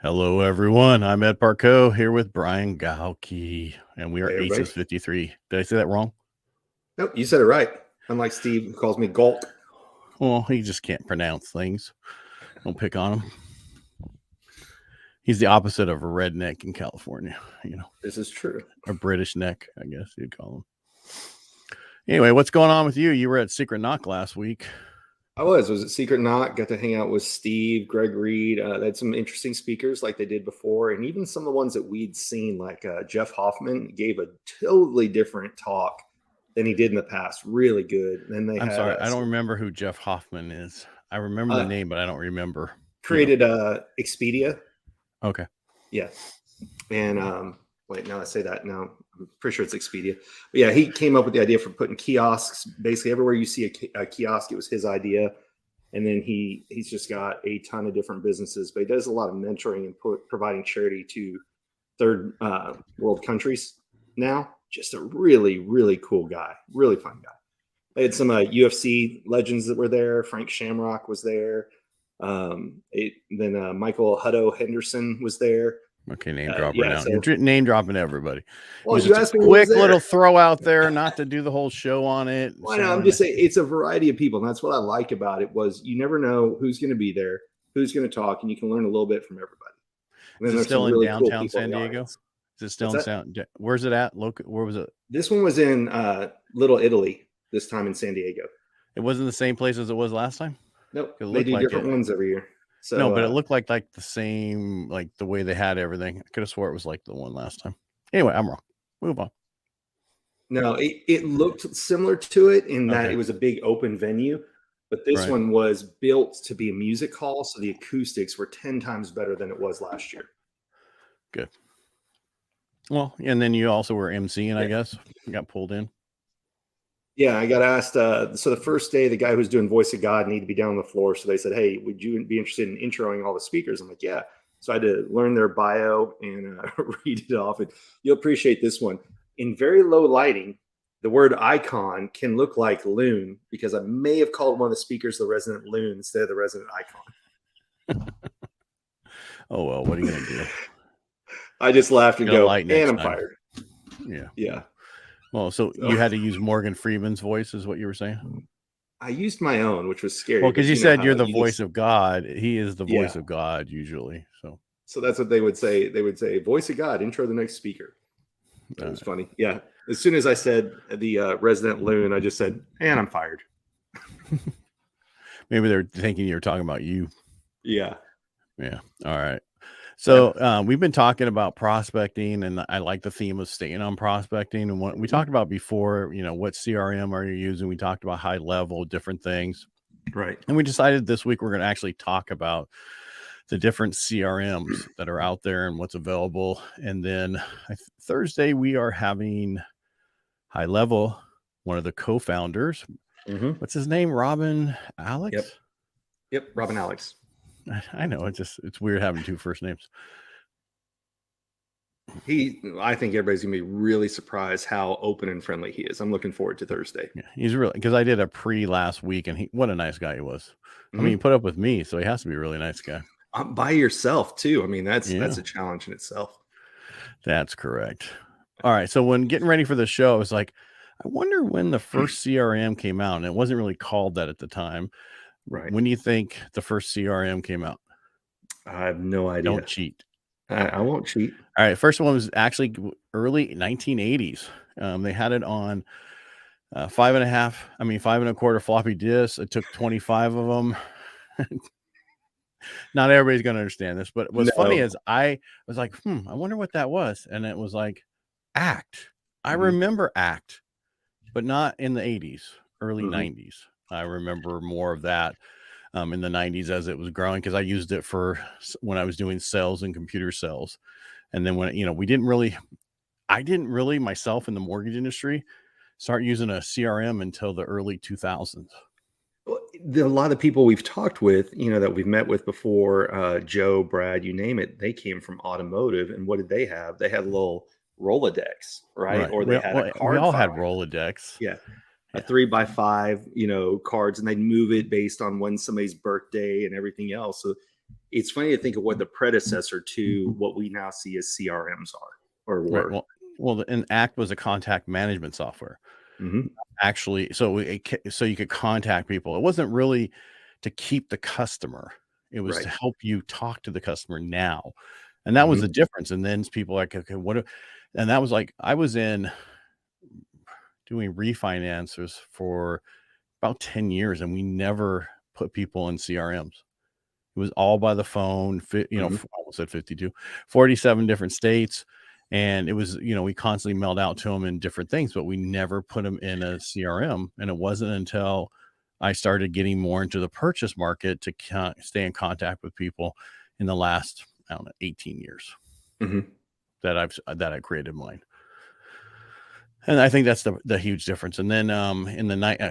Hello, everyone. I'm Ed Parcaut here with Brian Galke, and we are Hey, everybody. Aces53. Did I say that wrong? Nope, you said it right. Unlike Steve, who calls me Galke. Well, he just can't pronounce things. Don't pick on him. He's the opposite of a redneck in California, This is true. a British neck, I guess you'd call him. Anyway, what's going on with you? You were at Secret Knock last week. I was at Secret Knock, got to hang out with Steve, Greg Reed. They had some interesting speakers like they did before, and even some of the ones that we'd seen, like Jeff Hoffman gave a totally different talk than he did in the past. Really good. And then I'm sorry, I don't remember who Jeff Hoffman is. I remember the name, but I don't remember. Created Expedia. Okay. Yeah. And wait, now I say that now, I'm pretty sure it's Expedia. But yeah, he came up with the idea for putting kiosks basically everywhere you see a kiosk. It was his idea. And then he's just got a ton of different businesses, but he does a lot of mentoring and providing charity to third world countries now. Just a really, really cool guy, really fun guy. I had some UFC legends that were there. Frank Shamrock was there. Then Michael Hutto Henderson was there. Okay, name dropper now. You're name dropping everybody. Well, you asked me a quick little throw out there, not to do the whole show on it. Well, no, I'm just saying it's a variety of people. And that's what I like about it was you never know who's going to be there, who's going to talk, and you can learn a little bit from everybody. And then is it still in downtown San Diego? Is it still in San? Where's it at? Where was it? This one was in Little Italy this time in San Diego. It wasn't the same place as it was last time? Nope. They do different ones every year. So, no, but it looked like the same, like the way they had everything. I could have swore it was like the one last time. Anyway, I'm wrong. Move on. No, it looked similar to it in that it was a big open venue, but this one was built to be a music hall, so the acoustics were 10 times better than it was last year. Good. Well, and then you also were emceeing, I guess. You got pulled in. Yeah, I got asked. So the first day, the guy who's doing Voice of God needed to be down on the floor. So they said, "Hey, would you be interested in introing all the speakers?" I'm like, "Yeah." So I had to learn their bio and read it off. And you'll appreciate this one. In very low lighting, the word icon can look like loon because I may have called one of the speakers the resident loon instead of the resident icon. Oh, well, what are you going to do? I just laughed and go, and I'm fired. Yeah. Yeah. Well, so you had to use Morgan Freeman's voice is what you were saying? I used my own, which was scary. Well, because you said you're the voice of God. He is the voice of God usually. So that's what they would say. They would say, "Voice of God, intro the next speaker." That was funny. Yeah. As soon as I said the resident loon, I just said, and I'm fired. Maybe they're thinking you're talking about you. Yeah. Yeah. All right. So we've been talking about prospecting, and I like the theme of staying on prospecting. And what we talked about before, what CRM are you using? We talked about high level, different things. Right. And we decided this week we're going to actually talk about the different CRMs that are out there and what's available. And then Thursday, we are having High Level, one of the co-founders. What's his name? Robin Alex? Yep. Robin Alex. I know it's weird having two first names. I think everybody's gonna be really surprised how open and friendly he is. I'm looking forward to Thursday. Yeah, he's really, because I did a pre last week, and what a nice guy he was. I mean, he put up with me, so he has to be a really nice guy. By yourself too. I mean, that's a challenge in itself. That's correct. All right, so when getting ready for the show, I was like, I wonder when the first CRM came out, and it wasn't really called that at the time. Right. When do you think the first CRM came out? I have no idea. Don't cheat. I won't cheat. All right. First one was actually early 1980s. They had it on 5.25 floppy disks. It took 25 of them. Not everybody's going to understand this, but what's funny is I was like, I wonder what that was. And it was like ACT. I remember ACT, but not in the 80s, early 90s. I remember more of that in the 90s as it was growing, because I used it for when I was doing sales and computer sales. And then when, I didn't really myself in the mortgage industry start using a CRM until the early 2000s. Well, a lot of people we've talked with, that we've met with before, Joe, Brad, you name it, they came from automotive. And what did they have? They had a little Rolodex, right? Or they had a card. We all had Rolodex. Yeah. A 3x5, cards, and they'd move it based on when somebody's birthday and everything else. So it's funny to think of what the predecessor to what we now see as CRMs are or were. Right. Well, and ACT was a contact management software. Actually, so you could contact people. It wasn't really to keep the customer. It was to help you talk to the customer now. And that was the difference. And then people like, okay, and that was like, I was in doing refinances for about 10 years and we never put people in CRMs. It was all by the phone, I almost said 52, 47 different states. And it was, we constantly mailed out to them in different things, but we never put them in a CRM. And it wasn't until I started getting more into the purchase market to stay in contact with people in the last, 18 years that I created mine. And I think that's the huge difference. And then in the night,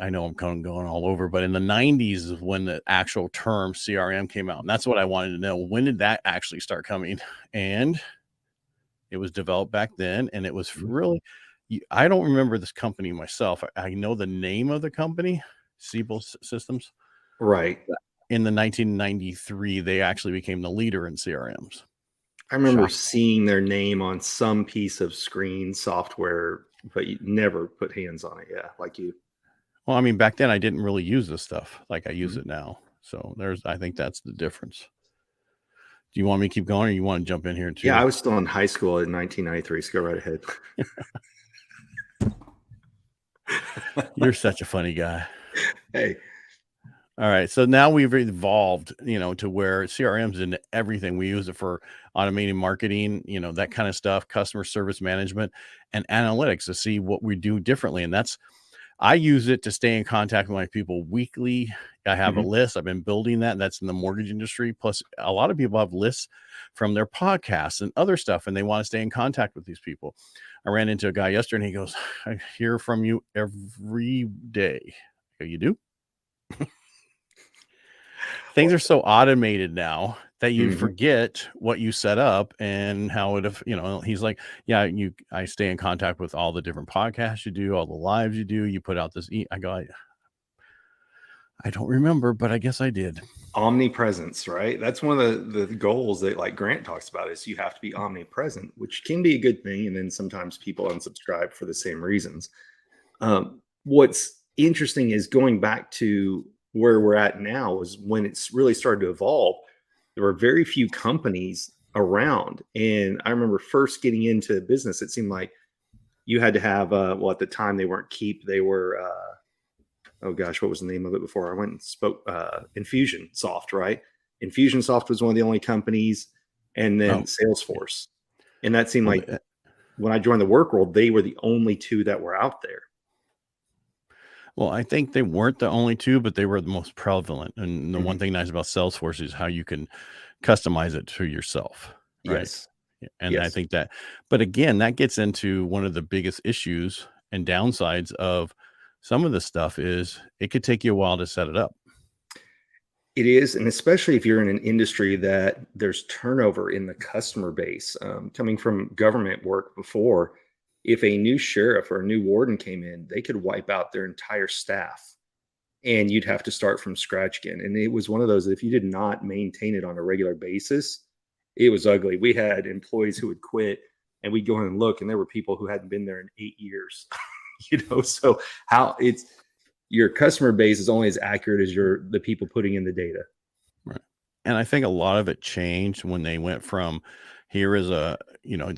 I know I'm kind of going all over, but in the 90s is when the actual term CRM came out. And that's what I wanted to know. When did that actually start coming? And it was developed back then. And it was really, I don't remember this company myself. I know the name of the company, Siebel Systems. Right. In the 1993, they actually became the leader in CRMs. I remember seeing their name on some piece of screen software, but you never put hands on it. Yeah, like you. Well, I mean, back then I didn't really use this stuff like I use it now. So I think that's the difference. Do you want me to keep going or you want to jump in here too? Yeah, I was still in high school in 1993, so go right ahead. You're such a funny guy. Hey. All right. So now we've evolved, to where CRM's into everything. We use it for automating marketing, that kind of stuff, customer service management and analytics to see what we do differently. And I use it to stay in contact with my people weekly. I have a list. I've been building that. That's in the mortgage industry. Plus a lot of people have lists from their podcasts and other stuff, and they want to stay in contact with these people. I ran into a guy yesterday and he goes, I hear from you every day. I go, you do? Things are so automated now that you forget what you set up and how it, he's like, yeah, I stay in contact with all the different podcasts you do, all the lives you do. You put out this. I go, I don't remember, but I guess I did. Omnipresence, right? That's one of the goals that like Grant talks about is you have to be omnipresent, which can be a good thing. And then sometimes people unsubscribe for the same reasons. What's interesting is going back to where we're at now is when it's really started to evolve. There were very few companies around. And I remember first getting into business, it seemed like you had to have, at the time they weren't Keep, they were, oh gosh, what was the name of it before I went and spoke? Infusionsoft, right? Infusionsoft was one of the only companies, and then Salesforce. And that seemed like when I joined the work world, they were the only two that were out there. Well, I think they weren't the only two, but they were the most prevalent. And the one thing nice about Salesforce is how you can customize it to yourself. Right? Yes. And I think that, but again, that gets into one of the biggest issues and downsides of some of the stuff is it could take you a while to set it up. It is. And especially if you're in an industry that there's turnover in the customer base, coming from government work before, if a new sheriff or a new warden came in, they could wipe out their entire staff and you'd have to start from scratch again. And it was one of those that if you did not maintain it on a regular basis, it was ugly. We had employees who would quit and we'd go in and look, and there were people who hadn't been there in 8 years. So your customer base is only as accurate as the people putting in the data. Right. And I think a lot of it changed when they went from here is the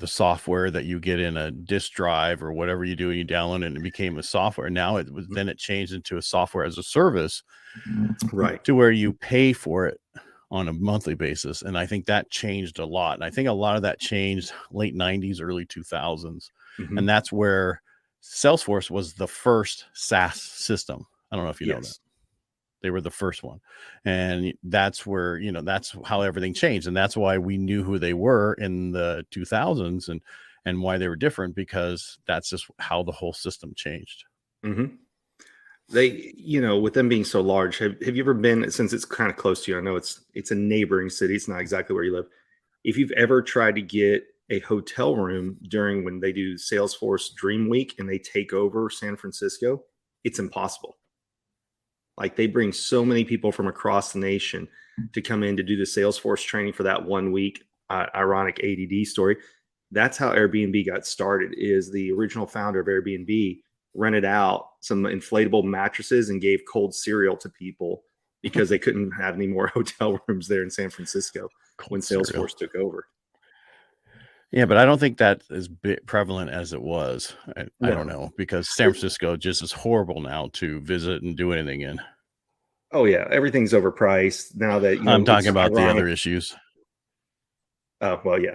software that you get in a disk drive or whatever you do, you download it and it became a software. Now then it changed into a software as a service, right? To where you pay for it on a monthly basis. And I think that changed a lot. And I think a lot of that changed late 90s, early 2000s. And that's where Salesforce was the first SaaS system. I don't know if you know that. They were the first one. And that's where, that's how everything changed. And that's why we knew who they were in the 2000s and why they were different, because that's just how the whole system changed. They, with them being so large, have you ever been, since it's kind of close to you, I know it's a neighboring city, it's not exactly where you live. If you've ever tried to get a hotel room during when they do Salesforce Dream Week and they take over San Francisco, it's impossible. Like they bring so many people from across the nation to come in to do the Salesforce training for that 1 week. Ironic ADD story. That's how Airbnb got started. Is the original founder of Airbnb rented out some inflatable mattresses and gave cold cereal to people because they couldn't have any more hotel rooms there in San Francisco when Salesforce took over. Yeah, but I don't think that is prevalent as it was. I don't know, because San Francisco just is horrible now to visit and do anything in. Oh yeah, everything's overpriced now that I'm talking about the other issues. Oh well, yeah.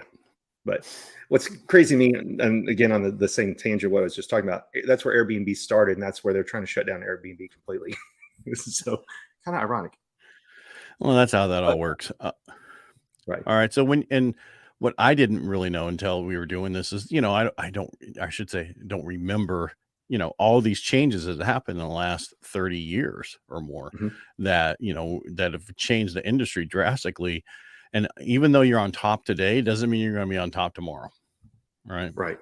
But what's crazy to me, and again on the same tangent what I was just talking about, that's where Airbnb started, and that's where they're trying to shut down Airbnb completely. So kind of ironic. Well, that's how that all works. Right. All right. So what I didn't really know until we were doing this is, I don't remember, all these changes that happened in the last 30 years or more that have changed the industry drastically. And even though you're on top today, doesn't mean you're going to be on top tomorrow. Right. Right.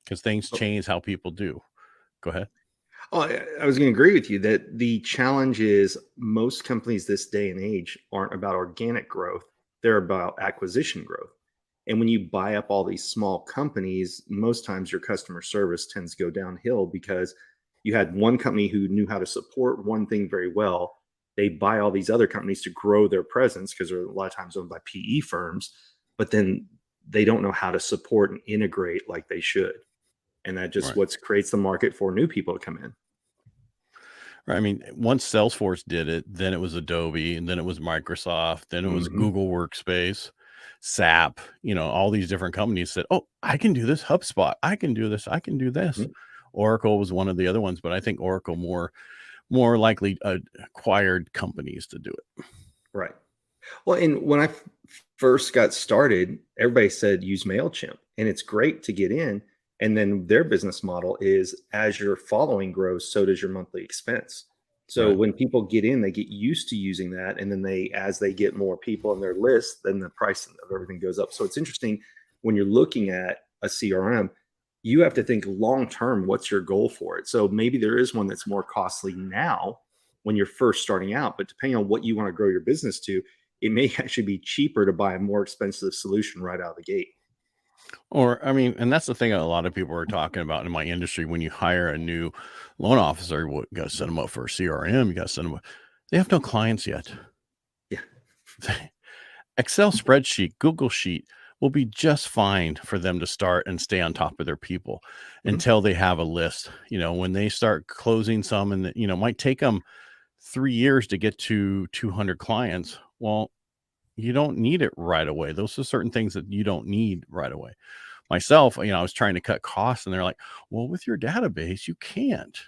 Because things change how people do. Go ahead. Oh, I was going to agree with you that the challenge is most companies this day and age aren't about organic growth. They're about acquisition growth. And when you buy up all these small companies, most times your customer service tends to go downhill because you had one company who knew how to support one thing very well. They buy all these other companies to grow their presence because they're a lot of times owned by PE firms, but then they don't know how to support and integrate like they should. And that just what creates the market for new people to come in. Right. I mean, once Salesforce did it, then it was Adobe, and then it was Microsoft, then it was Google Workspace, SAP, all these different companies said, oh, I can do this. HubSpot, I can do this. I can do this. Oracle was one of the other ones, but I think Oracle more likely acquired companies to do it. Right. Well, and when I first got started, everybody said use MailChimp, and it's great to get in. And then their business model is as your following grows, so does your monthly expense. So when people get in, they get used to using that. And then as they get more people on their list, then the price of everything goes up. So it's interesting when you're looking at a CRM, you have to think long-term, what's your goal for it? So maybe there is one that's more costly now when you're first starting out, but depending on what you want to grow your business to, it may actually be cheaper to buy a more expensive solution right out of the gate. Or, I mean, and that's the thing a lot of people are talking about in my industry. When you hire a new loan officer, you got to set them up for a CRM. You got to send them up. They have no clients yet. Yeah. Excel spreadsheet, Google Sheet will be just fine for them to start and stay on top of their people until they have a list. When they start closing some, and it might take them 3 years to get to 200 clients. Well, you don't need it right away. Those are certain things that you don't need right away. Myself, I was trying to cut costs, and they're like, well, with your database, you can't.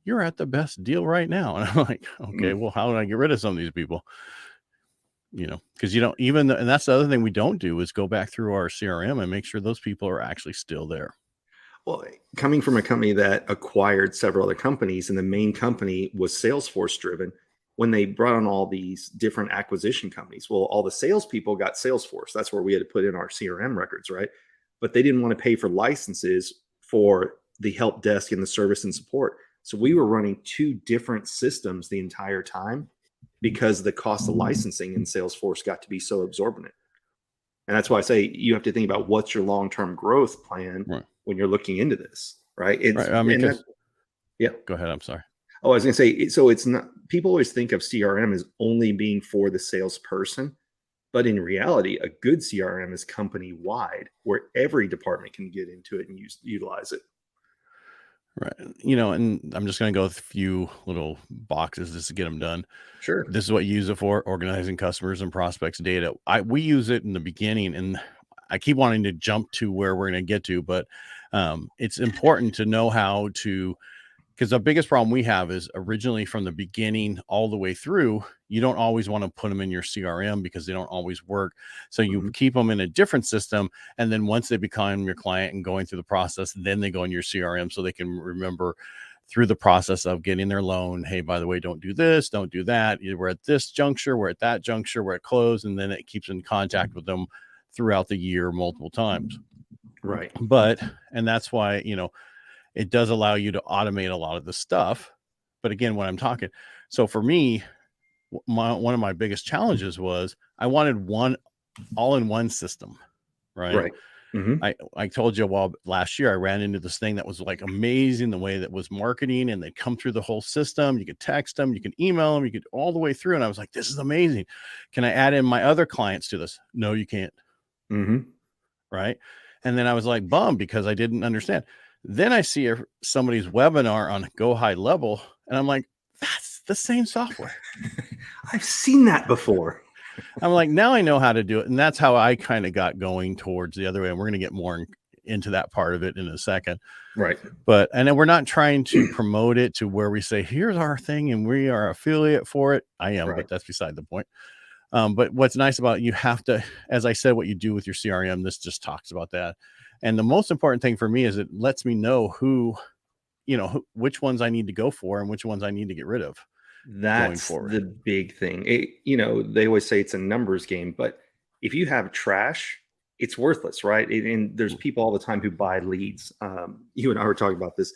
You're at the best deal right now. And I'm like, okay, well, how do I get rid of some of these people? Because you don't even, and that's the other thing we don't do is go back through our CRM and make sure those people are actually still there. Well, coming from a company that acquired several other companies, and the main company was Salesforce driven, when they brought on all these different acquisition companies, well, all the salespeople got Salesforce. That's where we had to put in our CRM records, right? But they didn't want to pay for licenses for the help desk and the service and support. So we were running 2 different systems the entire time because the cost of licensing in Salesforce got to be so exorbitant. And that's why I say you have to think about what's your long-term growth plan when you're looking into this, right? I mean, yeah. Go ahead. I'm sorry. Oh, I was going to say, so it's not, people always think of CRM as only being for the salesperson, but in reality, a good CRM is company wide where every department can get into it and utilize it. Right. And I'm just going to go with a few little boxes just to get them done. Sure. This is what you use it for: organizing customers and prospects data. We use it in the beginning, and I keep wanting to jump to where we're going to get to, but it's important to know how to, because the biggest problem we have is originally from the beginning all the way through, you don't always want to put them in your CRM because they don't always work. So you keep them in a different system. And then once they become your client and going through the process, then they go in your CRM so they can remember through the process of getting their loan. Hey, by the way, don't do this, don't do that. We're at this juncture, we're at that juncture, we're at close. And then it keeps in contact with them throughout the year multiple times. Right. And that's why, it does allow you to automate a lot of the stuff. But again, when I'm talking, So for me, one of my biggest challenges was I wanted one all-in-one system, right? I told you, well, last year I ran into this thing that was like amazing, the way that was marketing, and they'd come through the whole system. You could text them, you could email them, you could all the way through. And I was like, this is amazing. Can I add in my other clients to this? No, you can't. Right. And then I was like bummed because I didn't understand. Then I see somebody's webinar on Go High Level, and I'm like, that's the same software. I've seen that before. I'm like, now I know how to do it. And that's how I kind of got going towards the other way. And we're going to get more into that part of it in a second. Right. But, and then we're not trying to promote it to where we say, here's our thing and we are affiliate for it. I am, but that's beside the point. But what's nice about it, you have to, as I said, what you do with your CRM, this just talks about that. And the most important thing for me is it lets me know which ones I need to go for and which ones I need to get rid of. That's the big thing. They always say it's a numbers game, but if you have trash, it's worthless, right? And there's people all the time who buy leads. You and I were talking about this.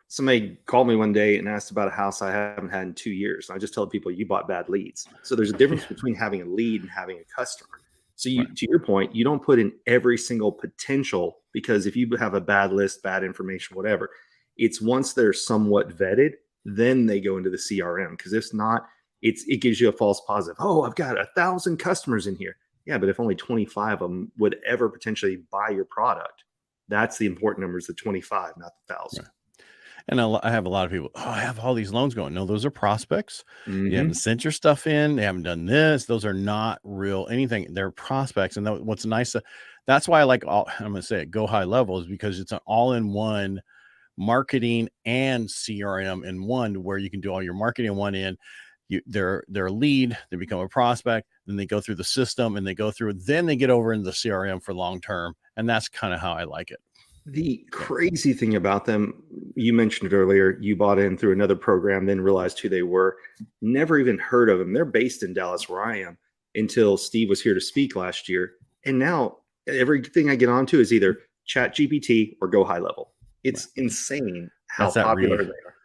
Somebody called me one day and asked about a house I haven't had in 2 years. And I just tell people, you bought bad leads. So there's a difference between having a lead and having a customer. So to your point, you don't put in every single potential, because if you have a bad list, bad information, whatever, it's once they're somewhat vetted, then they go into the CRM. Because if not, it gives you a false positive. Oh, I've got 1,000 customers in here. Yeah, but if only 25 of them would ever potentially buy your product, that's the important number, is the 25, not the 1,000. Right. And I have a lot of people, I have all these loans going. No, those are prospects. You haven't sent your stuff in. They haven't done this. Those are not real anything. They're prospects. And what's nice, that's why I like I'm going to say it, Go High Level, is because it's an all-in-one marketing and CRM in one, where you can do all your marketing in one end. They're a lead, they become a prospect, then they go through the system and then they get over into the CRM for long-term. And that's kind of how I like it. The crazy thing about them, you mentioned it earlier, you bought in through another program, then realized who they were. Never even heard of them. They're based in Dallas, where I am, until Steve was here to speak last year. And now everything I get onto is either ChatGPT or Go High Level. It's insane how popular they are.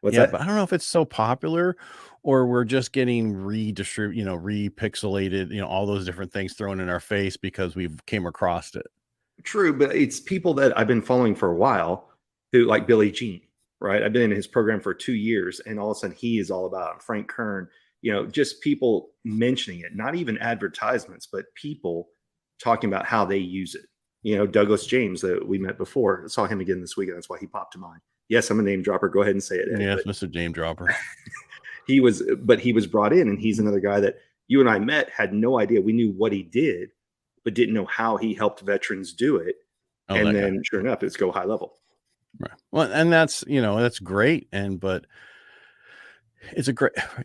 What's that? But I don't know if it's so popular or we're just getting repixelated, all those different things thrown in our face because we've came across it. True, but it's people that I've been following for a while who, like Billy Jean, right? I've been in his program for 2 years, and all of a sudden he is all about Frank Kern, just people mentioning it, not even advertisements, but people talking about how they use it. Douglas James that we met before, I saw him again this week, and that's why he popped to mind. Yes, I'm a name dropper. Go ahead and say it. Yes, Mr. Name Dropper. He was brought in, and he's another guy that you and I met, had no idea. We knew what he did, but didn't know how he helped veterans do it. And then sure enough, it's Go High Level. Right. Well, and that's great. But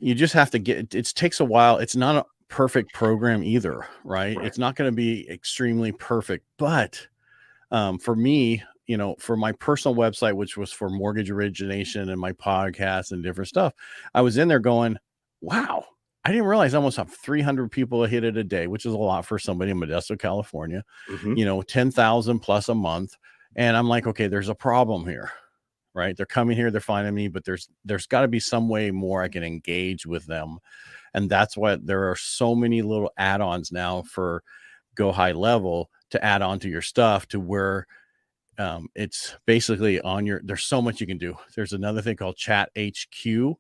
you just have to it takes a while. It's not a perfect program either, right? It's not going to be extremely perfect, but for me, for my personal website, which was for mortgage origination and my podcast and different stuff, I was in there going, wow, I didn't realize I almost have 300 people hit it a day, which is a lot for somebody in Modesto, California, 10,000 plus a month. And I'm like, okay, there's a problem here, right? They're coming here, they're finding me, but there's got to be some way more I can engage with them. And that's why there are so many little add-ons now for Go High Level to add on to your stuff, to where it's basically there's so much you can do. There's another thing called Chat HQ.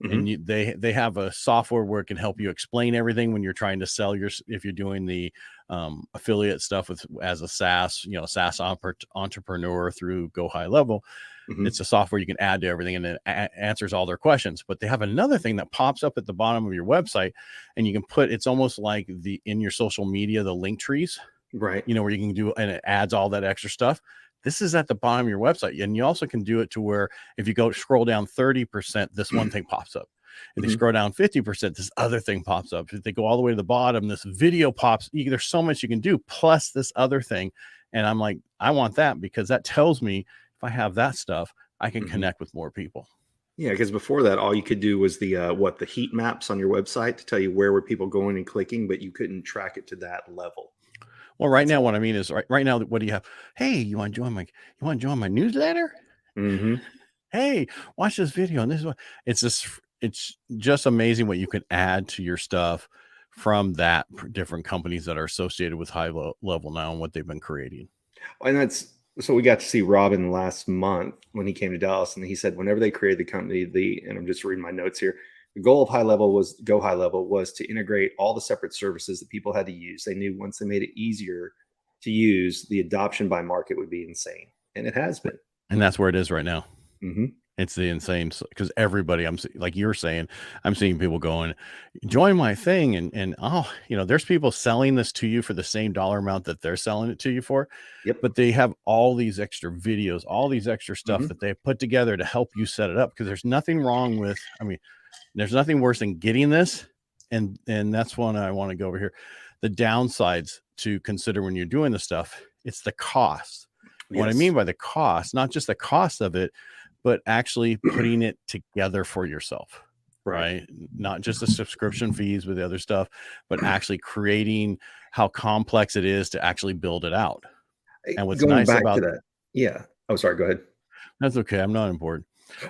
And they have a software where it can help you explain everything when you're trying to sell if you're doing the affiliate stuff as a SaaS, SaaS entrepreneur through Go High Level. It's a software you can add to everything, and it answers all their questions. But they have another thing that pops up at the bottom of your website, and you can it's almost like in your social media, the link trees, right? Where you can do, and it adds all that extra stuff. This is at the bottom of your website. And you also can do it to where if you scroll down 30%, this one thing pops up. If they scroll down 50%, this other thing pops up. If they go all the way to the bottom, this video pops. There's so much you can do, plus this other thing. And I'm like, I want that, because that tells me if I have that stuff, I can connect with more people. Yeah, because before that, all you could do was the heat maps on your website to tell you where were people going and clicking, but you couldn't track it to that level. Well, right now, what I mean is right now, what do you have? Hey, you want to join my newsletter? Hey, watch this video. And this is what it's just, it's just amazing what you can add to your stuff from that different companies that are associated with high level now and what they've been creating. And that's so we got to see Robin last month when he came to Dallas, and he said whenever they created the company, and I'm just reading my notes here, the goal of High Level was to integrate all the separate services that people had to use. They knew once they made it easier to use, the adoption by market would be insane, and it has been. And that's where it is right now. Mm-hmm. It's the insane, because everybody, like you're saying, I'm seeing people going, join my thing. And oh, there's people selling this to you for the same dollar amount that they're selling it to you for. Yep. But they have all these extra videos, all these extra stuff that they put together to help you set it up. Because there's nothing wrong with, there's nothing worse than getting this. And that's one I want to go over here. The downsides to consider when you're doing this stuff, it's the cost. Yes. What I mean by the cost, not just the cost of it, but actually putting it together for yourself, right? Not just the subscription fees with the other stuff, but actually creating how complex it is to actually build it out. And what's nice about that. Yeah. Oh, sorry. Go ahead. That's okay. I'm not important.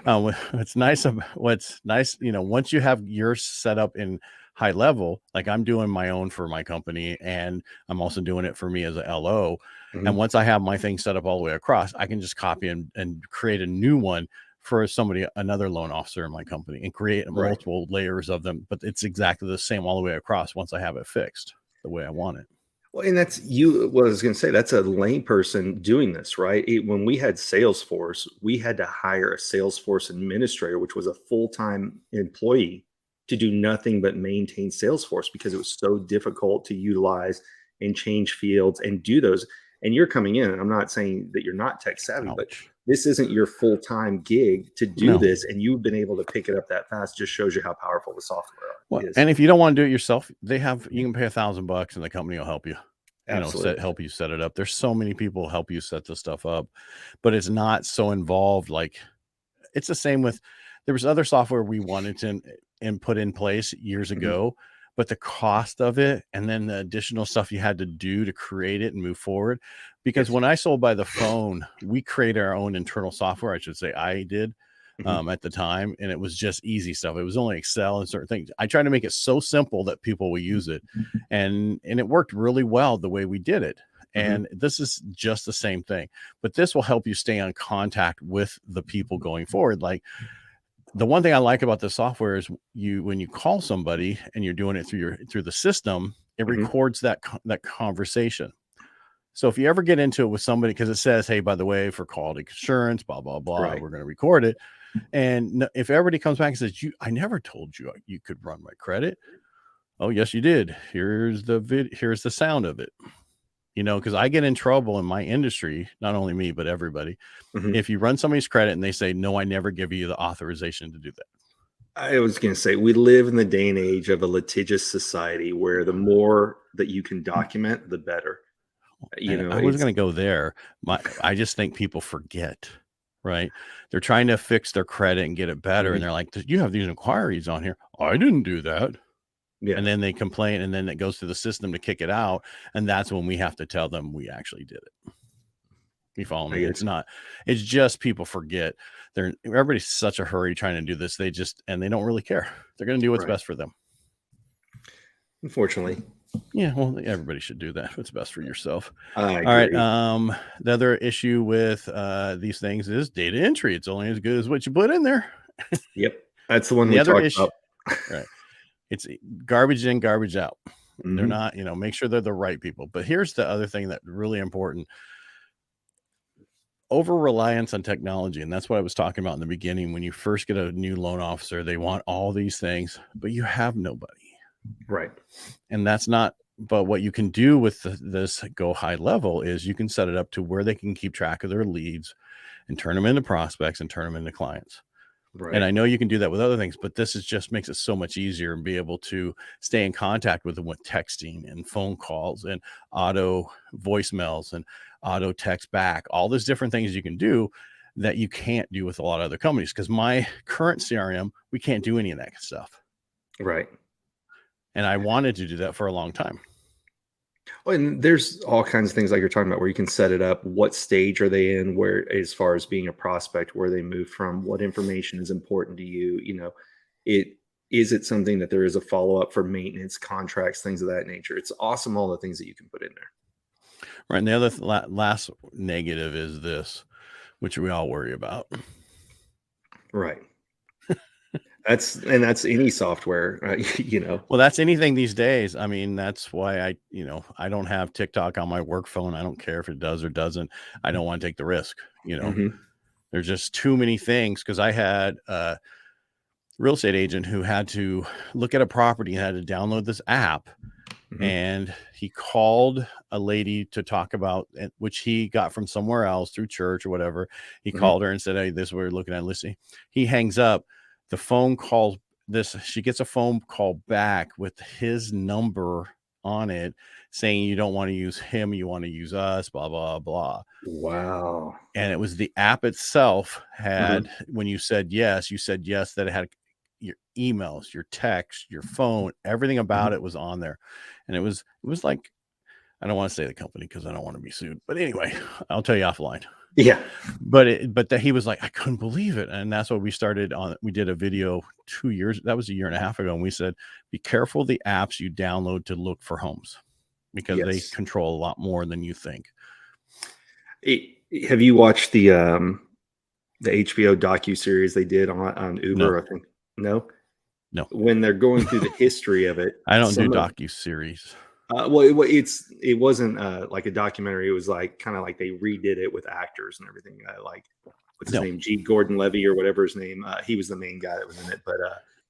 What's nice, once you have yours set up in high level, like I'm doing my own for my company, and I'm also doing it for me as a LO. And once I have my thing set up all the way across, I can just copy and create a new one for another loan officer in my company, and create multiple layers of them. But it's exactly the same all the way across once I have it fixed the way I want it. Well, and that's what I was going to say. That's a layperson doing this, right? When we had Salesforce, we had to hire a Salesforce administrator, which was a full-time employee, to do nothing but maintain Salesforce, because it was so difficult to utilize and change fields and do those. And you're coming in, and I'm not saying that you're not tech savvy, but this isn't your full-time gig to do this. And you've been able to pick it up that fast. Just shows you how powerful the software is. And if you don't want to do it yourself, you can pay $1,000 and the company will help you. Help you set it up. There's so many people help you set this stuff up, but it's not so involved. Like, it's the same with, there was other software we wanted to and put in place years ago, but the cost of it, and then the additional stuff you had to do to create it and move forward. Because when I sold by the phone, we created our own internal software. I should say I did at the time. And it was just easy stuff. It was only Excel and certain things. I tried to make it so simple that people will use it. And it worked really well the way we did it. And this is just the same thing, but this will help you stay on contact with the people going forward. Like, the one thing I like about the software is when you call somebody and you're doing it through the system, it records that conversation. So if you ever get into it with somebody, because it says, hey, by the way, for quality assurance, blah, blah, blah, we're going to record it. And if everybody comes back and says, I never told you you could run my credit. Oh, yes, you did. Here's the sound of it. Because I get in trouble in my industry, not only me, but everybody. If you run somebody's credit and they say, no, I never give you the authorization to do that. I was going to say, we live in the day and age of a litigious society where the more that you can document, the better. I was going to go there. I just think people forget, right? They're trying to fix their credit and get it better. And they're like, you have these inquiries on here. I didn't do that. Yeah. And then they complain, and then it goes to the system to kick it out. And that's when we have to tell them we actually did it. You follow me? It's just people forget. Everybody's such a hurry trying to do this. They don't really care. They're going to do what's best for them. Unfortunately. Yeah. Well, everybody should do that. What's best for yourself. All right. The other issue with these things is data entry. It's only as good as what you put in there. Yep. That's the one we talked about. Right. It's garbage in, garbage out. They're not, make sure they're the right people. But here's the other thing that's really important. Over reliance on technology. And that's what I was talking about in the beginning. When you first get a new loan officer, they want all these things, but you have nobody. Right. And that's not, but what you can do with this Go High Level is you can set it up to where they can keep track of their leads and turn them into prospects and turn them into clients. Right. And I know you can do that with other things, but this just makes it so much easier and be able to stay in contact with them with texting and phone calls and auto voicemails and auto text back, all those different things you can do that you can't do with a lot of other companies. Because my current CRM, we can't do any of that stuff. Right. And I wanted to do that for a long time. Well, and there's all kinds of things like you're talking about where you can set it up. What stage are they in? Where, as far as being a prospect, where they move from, what information is important to you? Is it something that there is a follow-up for maintenance, contracts, things of that nature? It's awesome, all the things that you can put in there. Right. And the other last negative is this, which we all worry about. Right. That's any software, Well, that's anything these days. I mean, that's why I don't have TikTok on my work phone. I don't care if it does or doesn't. I don't want to take the risk. There's just too many things, because I had a real estate agent who had to look at a property and had to download this app. And he called a lady to talk about it, which he got from somewhere else through church or whatever. He called her and said, "Hey, this is what we're looking at listing." He hangs up. The phone calls she gets a phone call back with his number on it saying, "You don't want to use him, you want to use us, blah, blah, blah." Wow. And it was the app itself had, when you said yes, that it had your emails, your text, your phone, everything about it was on there. And it was like, I don't want to say the company because I don't want to be sued, but anyway, I'll tell you offline. Yeah. But that he was like, I couldn't believe it. And that's what we started on. We did a video 2 years. That was a year and a half ago. And we said, be careful the apps you download to look for homes, because they control a lot more than you think. Have you watched the HBO docuseries they did on Uber? No. I think no. When they're going through the history of it, I don't do docuseries. Well, it wasn't like a documentary. It was like kind of like they redid it with actors and everything. Like, what's his name? G. Gordon Levy or whatever his name. He was the main guy that was in it, but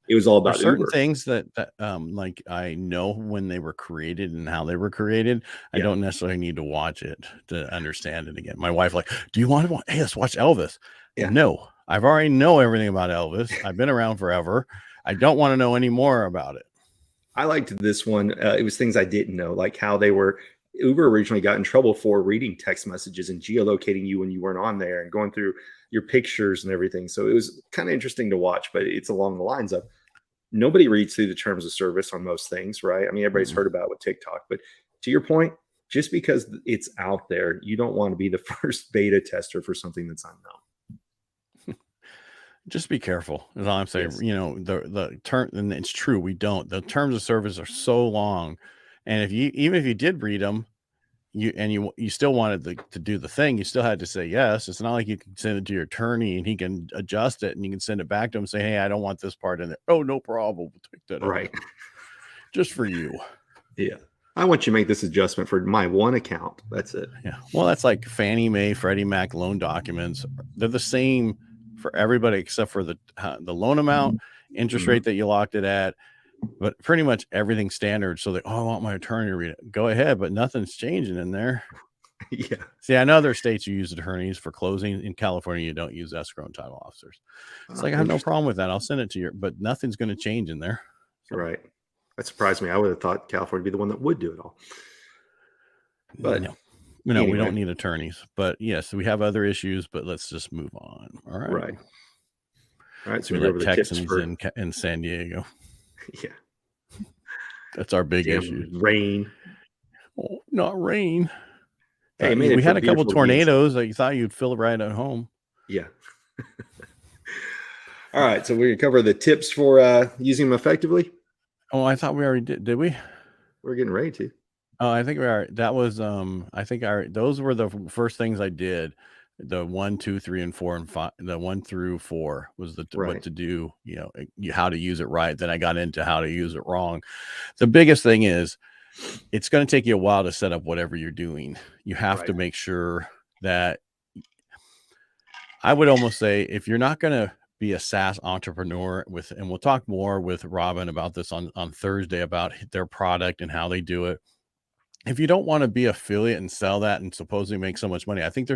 it was all about certain Uber. Things that like I know when they were created and how they were created. I don't necessarily need to watch it to understand it again. My wife like, do you want to watch? Hey, let's watch Elvis. Yeah. No, I've already know everything about Elvis. I've been around forever. I don't want to know any more about it. I liked this one. It was things I didn't know, like how Uber originally got in trouble for reading text messages and geolocating you when you weren't on there and going through your pictures and everything. So it was kind of interesting to watch, but it's along the lines of nobody reads through the terms of service on most things, right? I mean, everybody's heard about it with TikTok, but to your point, just because it's out there, you don't want to be the first beta tester for something that's unknown. Just be careful, is all I'm saying. The term, and it's true, we don't. The terms of service are so long, and even if you did read them, you still wanted to do the thing, you still had to say yes. It's not like you can send it to your attorney and he can adjust it and you can send it back to him and say, hey, I don't want this part in there. Oh, no problem. We'll take that right out. Just for you. Yeah. I want you to make this adjustment for my one account. That's it. Yeah. Well, that's like Fannie Mae, Freddie Mac loan documents. They're the same for everybody except for the loan amount, interest rate that you locked it at, but pretty much everything standard. So I want my attorney to read it. Go ahead, but nothing's changing in there. Yeah. See, I know other states you use attorneys for closing. In California, you don't use escrow and title officers. It's like, I have no problem with that. I'll send it to you, but nothing's going to change in there. So. Right. That surprised me. I would have thought California would be the one that would do it all. But no, anyway. We don't need attorneys. But yes, we have other issues, but let's just move on. All right. Right. All right. So we let Texans in San Diego. Yeah. That's our big issue. Rain. Oh, not rain. Hey, we had a couple tornadoes that you thought you'd feel right at home. Yeah. All right. So we're going to cover the tips for using them effectively. Oh, I thought we already did. Did we? We're getting ready to. Oh, I think we are. That was, I think those were the first things I did. The 1, 2, 3, and 4 and 5. The 1 through 4 was what to do, how to use it right. Then I got into how to use it wrong. The biggest thing is it's going to take you a while to set up whatever you're doing. You have to make sure that, I would almost say, if you're not going to be a SaaS entrepreneur and we'll talk more with Robin about this on Thursday about their product and how they do it. If you don't want to be affiliate and sell that and supposedly make so much money, I think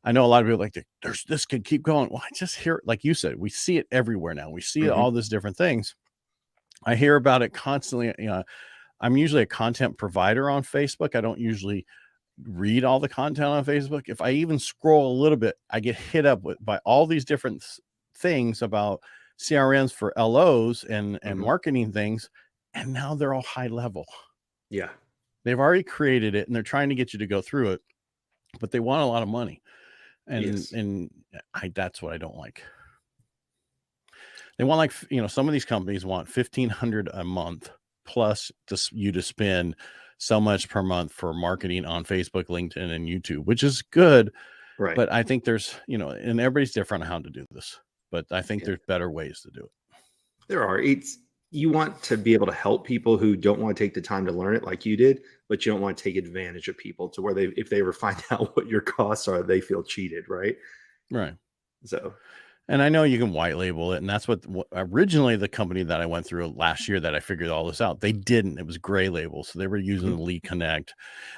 I know a lot of people like, this could keep going. Well, I just hear, like you said, we see it everywhere now. We see all these different things. I hear about it constantly. I'm usually a content provider on Facebook. I don't usually read all the content on Facebook. If I even scroll a little bit, I get hit up by all these different things about CRMs for LOs and marketing things. And now they're all high level. Yeah. They've already created it and they're trying to get you to go through it, but they want a lot of money. And that's what I don't like. They want like, some of these companies want $1,500 a month plus you to spend so much per month for marketing on Facebook, LinkedIn, and YouTube, which is good. Right. But I think there's, and everybody's different on how to do this, but I think there's better ways to do it. There are. You want to be able to help people who don't want to take the time to learn it like you did, but you don't want to take advantage of people to where if they ever find out what your costs are, they feel cheated, right? Right. So, and I know you can white label it, and that's what originally the company that I went through last year that I figured all this out, they didn't. It was gray label, so they were using the Lead Connect,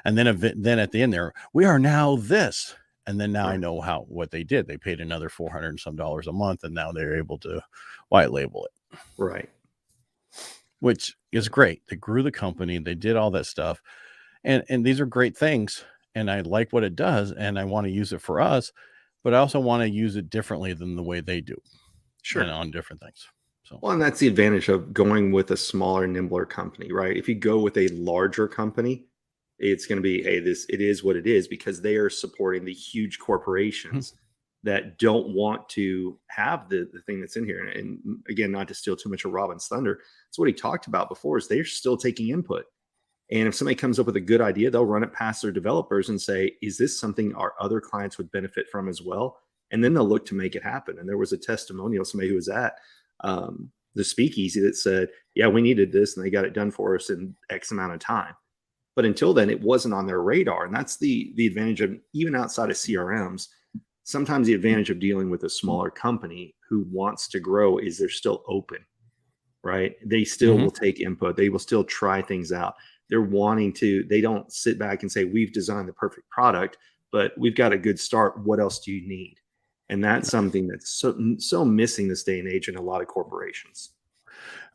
and then at the end there, we are now this, and then now I know what they did. They paid another $400 and some a month, and now they're able to white label it. Right. Which is great. They grew the company. They did all that stuff. And these are great things. And I like what it does. And I want to use it for us, but I also want to use it differently than the way they do. Sure. And on different things. So, well, and that's the advantage of going with a smaller, nimbler company, right? If you go with a larger company, it's going to be, hey, it is what it is, because they are supporting the huge corporations that don't want to have the thing that's in here. And again, not to steal too much of Robin's thunder, it's what he talked about before, is they're still taking input. And if somebody comes up with a good idea, they'll run it past their developers and say, is this something our other clients would benefit from as well? And then they'll look to make it happen. And there was a testimonial, somebody who was at the speakeasy that said, yeah, we needed this and they got it done for us in X amount of time. But until then, it wasn't on their radar. And that's the advantage of, even outside of CRMs, sometimes the advantage of dealing with a smaller company who wants to grow is they're still open, right? They still will take input. They will still try things out. They're wanting to, they don't sit back and say, we've designed the perfect product, but we've got a good start. What else do you need? And that's something that's so missing this day and age in a lot of corporations.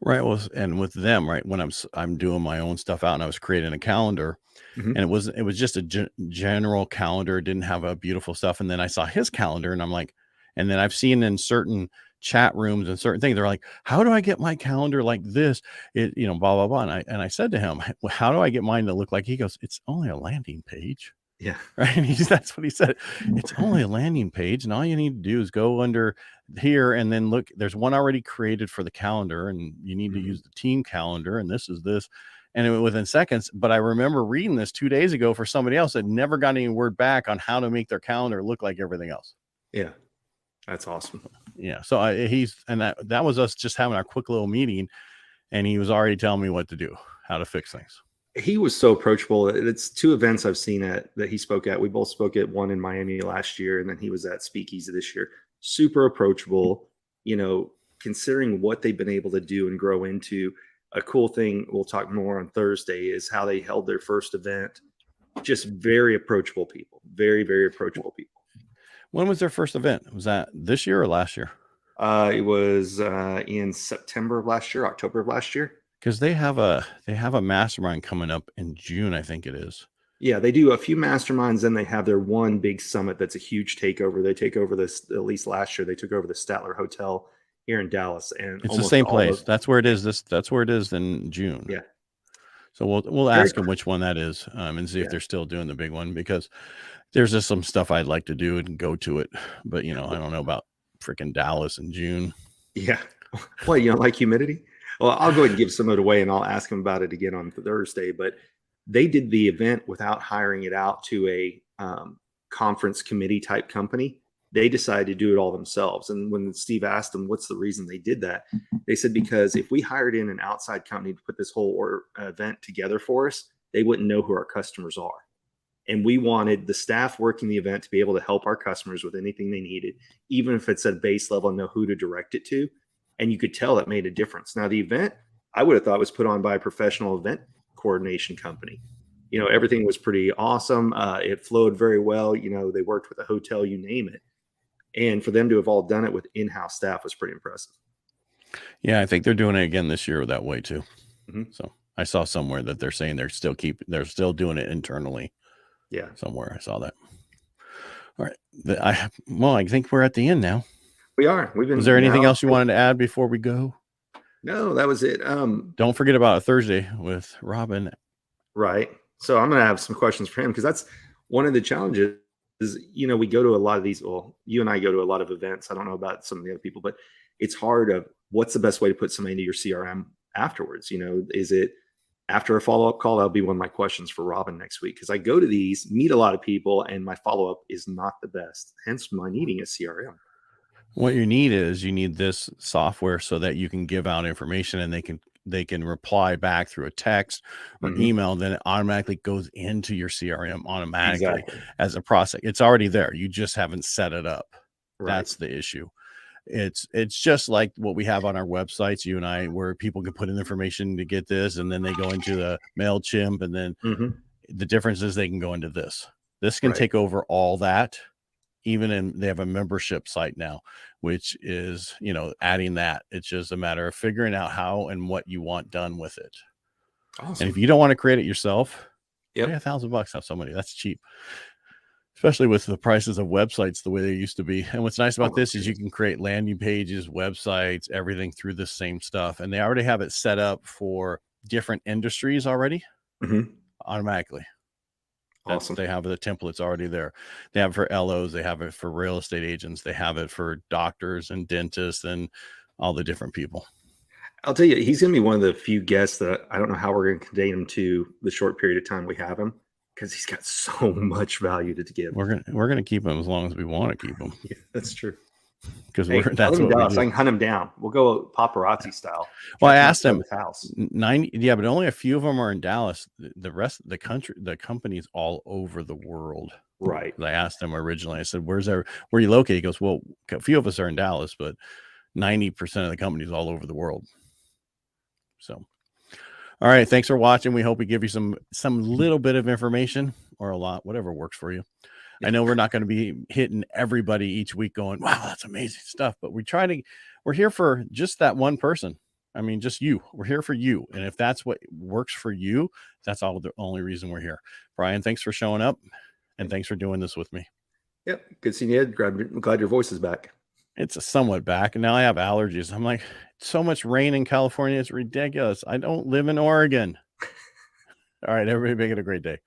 Right. Well, and with them, right, when I'm doing my own stuff out and I was creating a calendar, and it was just a general calendar, didn't have a beautiful stuff. And then I saw his calendar and I'm like, and then I've seen in certain chat rooms and certain things, they're like, how do I get my calendar like this? It, blah, blah, blah. And I said to him, well, how do I get mine to look like? He goes, it's only a landing page. Yeah. Right. And that's what he said. It's only a landing page. And all you need to do is go under here and then look, there's one already created for the calendar, and you need to use the team calendar. And this is this. And it went within seconds. But I remember reading this 2 days ago for somebody else that never got any word back on how to make their calendar look like everything else. Yeah. That's awesome. Yeah. So that was us just having our quick little meeting, and he was already telling me what to do, how to fix things. He was so approachable. It's 2 events I've seen that he spoke at. We both spoke at one in Miami last year, and then he was at Speakeasy this year. Super approachable, considering what they've been able to do and grow into. A cool thing we'll talk more on Thursday is how they held their first event. Just very approachable people, very, very approachable people. When was their first event? Was that this year or last year? It was in September of last year, October of last year. Because they have a mastermind coming up in June, I think it is. Yeah, they do a few masterminds, then they have their one big summit that's a huge takeover. They take over this, at least last year, they took over the Statler Hotel here in Dallas, and it's the same place. That's where it is. That's where it is in June. Yeah. So we'll ask them which one that is, and see if they're still doing the big one, because there's just some stuff I'd like to do and go to it, but I don't know about freaking Dallas in June. Yeah. Well, you don't like humidity? Well, I'll go ahead and give some of it away, and I'll ask them about it again on Thursday. But they did the event without hiring it out to a conference committee type company. They decided to do it all themselves. And when Steve asked them what's the reason they did that, they said, because if we hired in an outside company to put this whole event together for us, they wouldn't know who our customers are. And we wanted the staff working the event to be able to help our customers with anything they needed, even if it's at base level, and know who to direct it to. And you could tell it made a difference. Now, the event, I would have thought, was put on by a professional event coordination company. Everything was pretty awesome. It flowed very well. They worked with a hotel, you name it. And for them to have all done it with in-house staff was pretty impressive. Yeah, I think they're doing it again this year that way too. Mm-hmm. So I saw somewhere that they're saying they're still doing it internally. Yeah, somewhere I saw that. All right, I think we're at the end now. We are. Was there anything else you wanted to add before we go? No, that was it. Don't forget about a Thursday with Robin. Right. So I'm going to have some questions for him, because that's one of the challenges. Is, we go to a lot of these. Well, you and I go to a lot of events. I don't know about some of the other people, but it's hard of what's the best way to put somebody into your CRM afterwards? You know, is it after a follow-up call? That'll be one of my questions for Robin next week, because I go to these, meet a lot of people, and my follow-up is not the best. Hence my needing a CRM. What you need is this software so that you can give out information and they can reply back through a text or email. Then it automatically goes into your CRM automatically as a process. It's already there. You just haven't set it up. Right. That's the issue. It's just like what we have on our websites, you and I, where people can put in information to get this, and then they go into the MailChimp, and then the difference is they can go into this. This can take over all that. Even they have a membership site now, which is, you know, adding that. It's just a matter of figuring out how and what you want done with it. Awesome. And if you don't want to create it yourself, pay $1,000, have somebody. That's cheap, especially with the prices of websites the way they used to be. And what's nice about this is you can create landing pages, websites, everything through the same stuff. And they already have it set up for different industries already automatically. Awesome. They have the templates already there. They have it for LOs. They have it for real estate agents. They have it for doctors and dentists and all the different people. I'll tell you, he's going to be one of the few guests that I don't know how we're going to contain him to the short period of time we have him, because he's got so much value to give. We're gonna keep him as long as we want to keep him. Yeah, that's true. Because that's what we do. I can hunt him down. We'll go paparazzi style. Well, I asked him 90. Yeah, but only a few of them are in Dallas. The rest of the country, the company's all over the world. Right. I asked him originally. I said, where are you located? He goes, well, a few of us are in Dallas, but 90% of the company's all over the world. So, all right. Thanks for watching. We hope we give you some little bit of information, or a lot, whatever works for you. I know we're not going to be hitting everybody each week going, wow, that's amazing stuff. But we're here for just that one person. I mean, just you. We're here for you. And if that's what works for you, that's the only reason we're here. Brian, thanks for showing up. And thanks for doing this with me. Yep. Good seeing you, Ed. I'm glad your voice is back. It's somewhat back. And now I have allergies. I'm like, so much rain in California. It's ridiculous. I don't live in Oregon. All right, everybody, make it a great day.